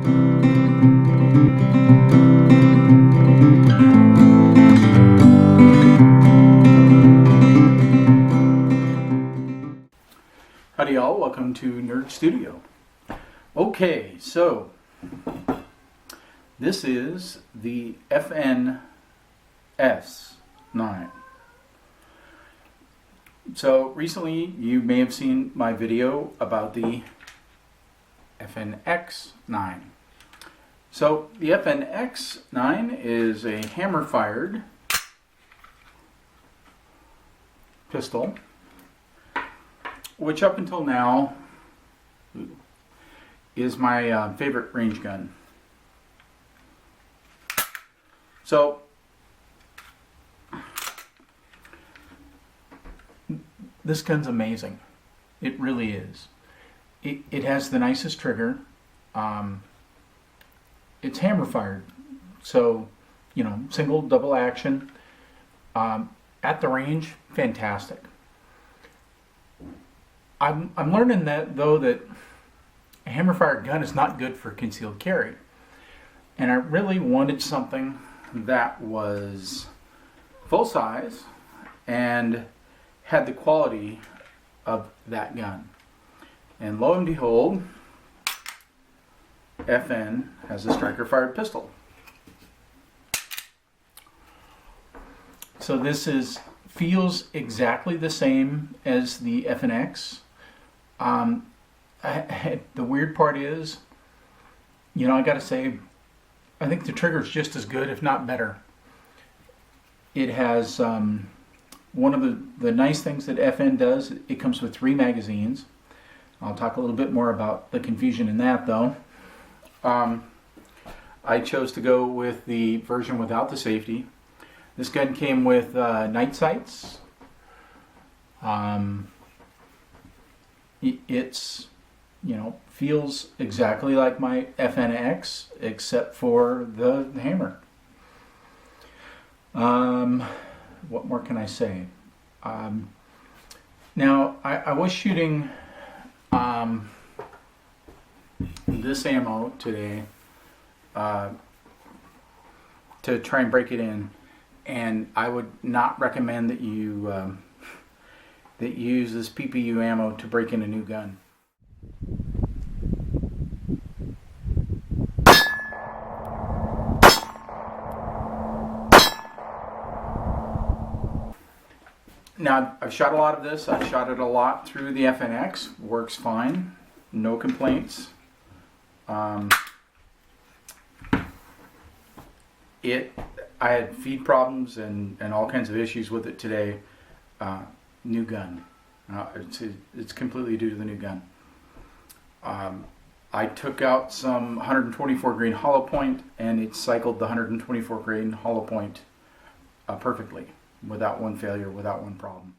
Howdy y'all, welcome to Nerd Studio. Okay, so this is the FNS-9. So recently you may have seen my video about the FNS-9. So the FNS-9 is a hammer-fired pistol, which up until now is my favorite range gun. So this gun's amazing. It really is. It has the nicest trigger. It's hammer fired, so you know, single, double action. At the range, fantastic. I'm learning that though that a hammer fired gun is not good for concealed carry, and I really wanted something that was full size and had the quality of that gun. And lo and behold, FN has a striker fired pistol. So this feels exactly the same as the FNX. The weird part is, you know, I gotta say, I think the trigger is just as good, if not better. It has one of the nice things that FN does. It comes with 3 magazines. I'll talk a little bit more about the confusion in that, though. I chose to go with the version without the safety. This gun came with night sights. It's, you know, feels exactly like my FNX except for the hammer. What more can I say? Now I was shooting this ammo today to try and break it in, and I would not recommend that you that you use this PPU ammo to break in a new gun. Now, I've shot a lot of this. I've shot it a lot through the FNX. Works fine. No complaints. I had feed problems and all kinds of issues with it today. New gun. It's completely due to the new gun. I took out some 124 grain hollow point, and it cycled the 124 grain hollow point perfectly, without one failure, without one problem.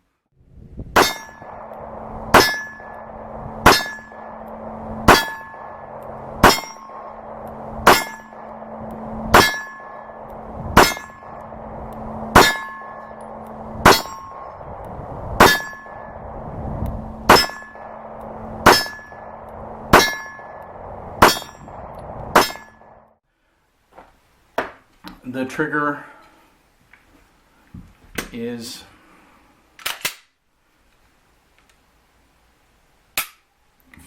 The trigger is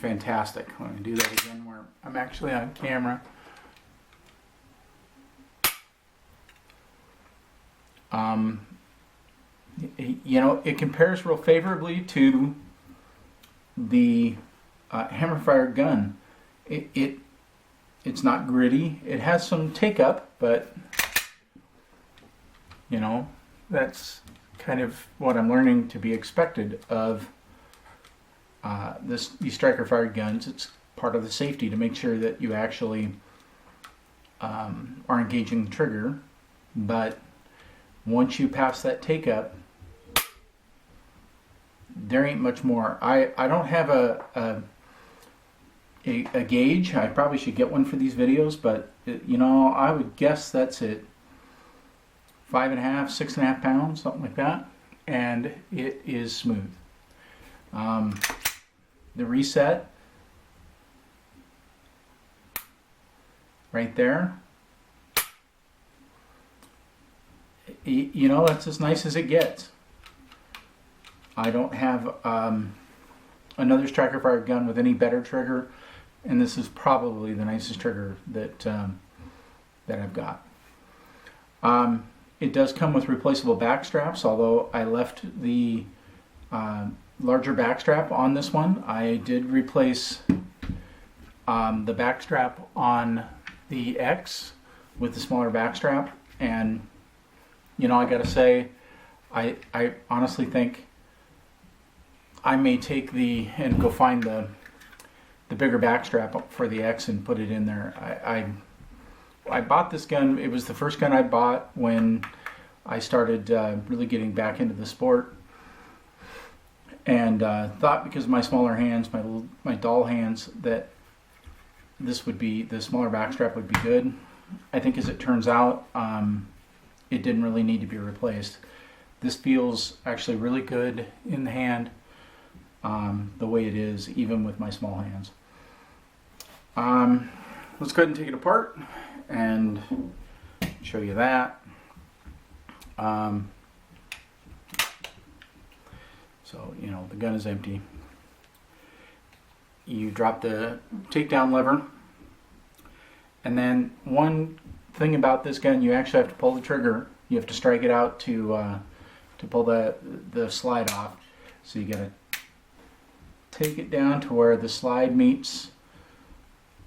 fantastic. Let me do that again where I'm actually on camera. You know, it compares real favorably to the hammer fired gun. It's not gritty. It has some take up, but you know, that's kind of what I'm learning to be expected of these striker fired guns. It's part of the safety to make sure that you actually are engaging the trigger. But once you pass that take up, there ain't much more. I don't have a gauge. I probably should get one for these videos, but you know, I would guess that's it. 5.5, 6.5 pounds, something like that, and it is smooth. The reset right there. You know, that's as nice as it gets. I don't have another striker fired gun with any better trigger, and this is probably the nicest trigger that I've got. It does come with replaceable back straps, although I left the larger back strap on this one. I did replace the back strap on the X with the smaller back strap, and you know, I gotta say, I honestly think I may take and go find the bigger back strap for the X and put it in there. I bought this gun. It was the first gun I bought when I started really getting back into the sport, and thought because of my smaller hands, my doll hands, that the smaller back strap would be good. I think as it turns out, it didn't really need to be replaced. This feels actually really good in the hand, the way it is, even with my small hands. Let's go ahead and take it apart and show you that. So, you know, the gun is empty. You drop the takedown lever, and then one thing about this gun, you actually have to pull the trigger. You have to strike it out to pull the slide off. So you gotta take it down to where the slide meets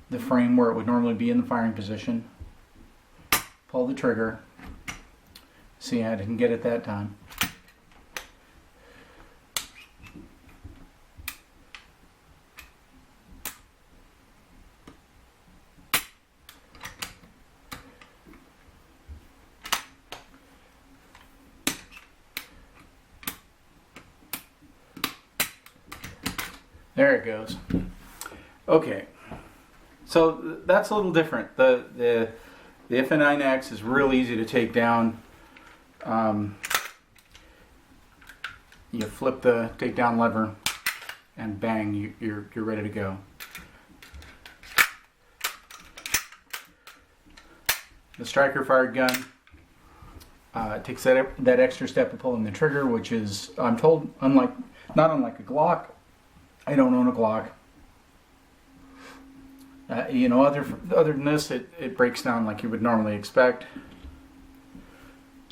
the frame where it would normally be in the firing position. Pull the trigger. See, I didn't get it that time. There it goes. Okay, so that's a little different. The FNS-9 is real easy to take down. You flip the takedown lever, and bang, you're ready to go. The striker fired gun takes that extra step of pulling the trigger, which is, I'm told, not unlike a Glock. I don't own a Glock. You know, other than this, it breaks down like you would normally expect.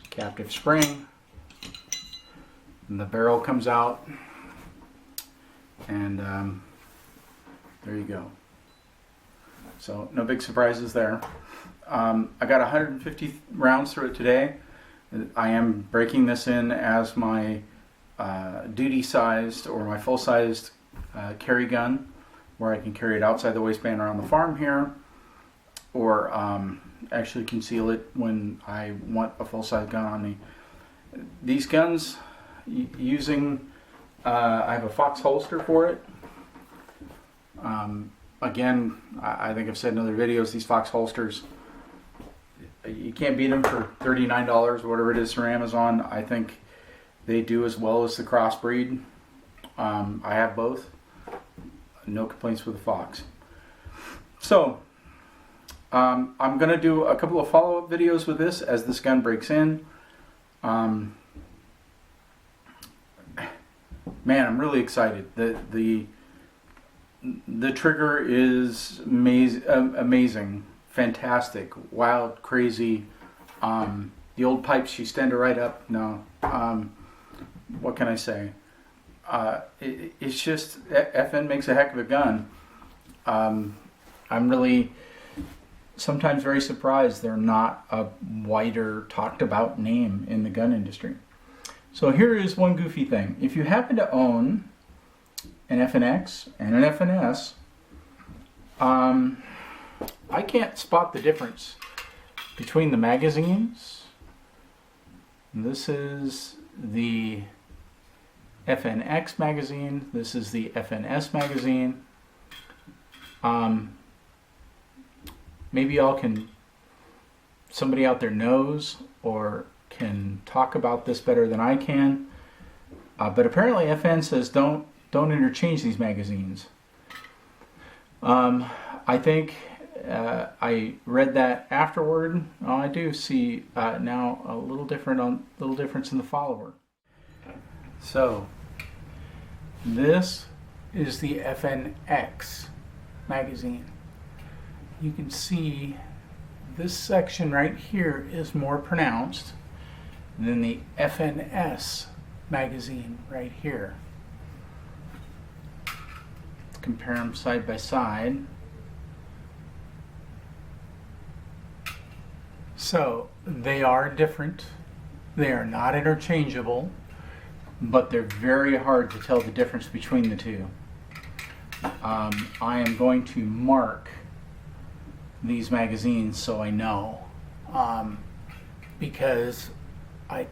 Captive spring, and the barrel comes out, and there you go. So no big surprises there. I got 150 rounds through it today. I am breaking this in as my duty-sized or my full-sized carry gun, where I can carry it outside the waistband around the farm here, or actually conceal it when I want a full-size gun on me. These guns, using, I have a Fox holster for it. Again, I think I've said in other videos, these Fox holsters, you can't beat them for $39, whatever it is for Amazon. I think they do as well as the crossbreed. I have both. No complaints with the Fox. So, I'm going to do a couple of follow-up videos with this as this gun breaks in. Man, I'm really excited. The trigger is amazing, fantastic, wild, crazy. The old pipes, you stand it right up. No, what can I say? It's just, FN makes a heck of a gun. I'm really sometimes very surprised they're not a wider talked about name in the gun industry. So here is one goofy thing. If you happen to own an FNX and an FNS, I can't spot the difference between the magazines. This is the FNX magazine. This is the FNS magazine. Maybe somebody out there knows or can talk about this better than I can. But apparently FN says don't interchange these magazines. I think I read that afterward. I do see now a little difference in the follower. So this is the FNX magazine. You can see this section right here is more pronounced than the FNS magazine right here. Let's compare them side by side. So they are different. They are not interchangeable, but they're very hard to tell the difference between the two. I am going to mark these magazines so I know, because I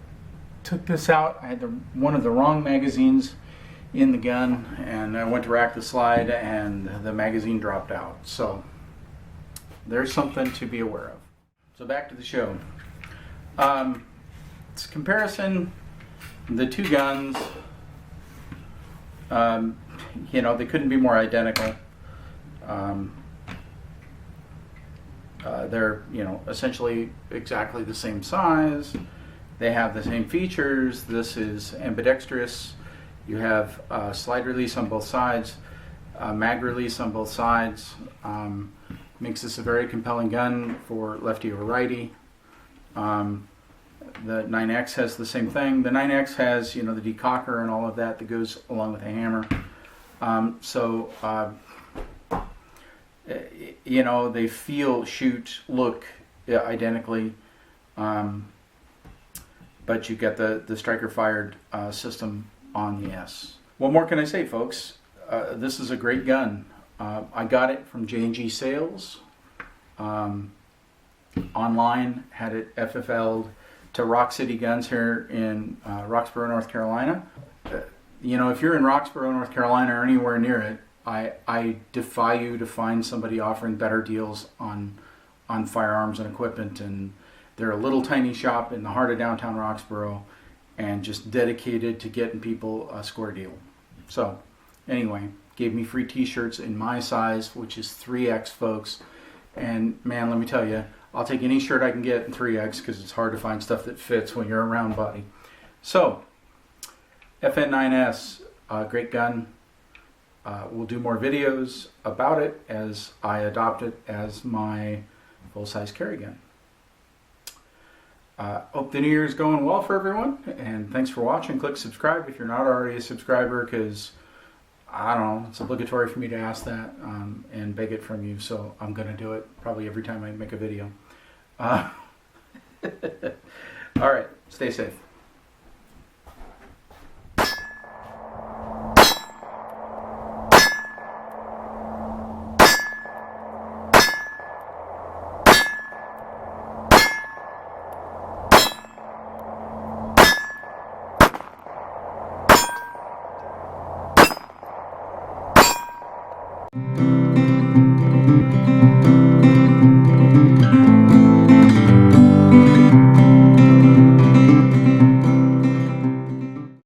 took this out. I had one of the wrong magazines in the gun, and I went to rack the slide and the magazine dropped out. So there's something to be aware of. So back to the show. It's comparison, the two guns, they couldn't be more identical. They're, essentially exactly the same size. They have the same features. This is ambidextrous. You have slide release on both sides, mag release on both sides. Makes this a very compelling gun for lefty or righty. The 9X has the same thing. The 9X has, the decocker and all of that goes along with the hammer. They feel, shoot, look identically, but you get the striker fired system on the S. What more can I say, folks? This is a great gun. I got it from J&G Sales. Online, had it FFL'd to Rock City Guns here in Roxborough, North Carolina. If you're in Roxborough, North Carolina, or anywhere near it, I defy you to find somebody offering better deals on firearms and equipment. And they're a little tiny shop in the heart of downtown Roxborough, and just dedicated to getting people a square deal. So anyway, gave me free t-shirts in my size, which is 3X, folks. And man, let me tell you, I'll take any shirt I can get in 3X, because it's hard to find stuff that fits when you're a round body. So FN-9S, great gun. We'll do more videos about it as I adopt it as my full-size carry gun. Hope the new year is going well for everyone, and thanks for watching. Click subscribe if you're not already a subscriber, because I don't know, it's obligatory for me to ask that and beg it from you, so I'm going to do it probably every time I make a video. All right, stay safe.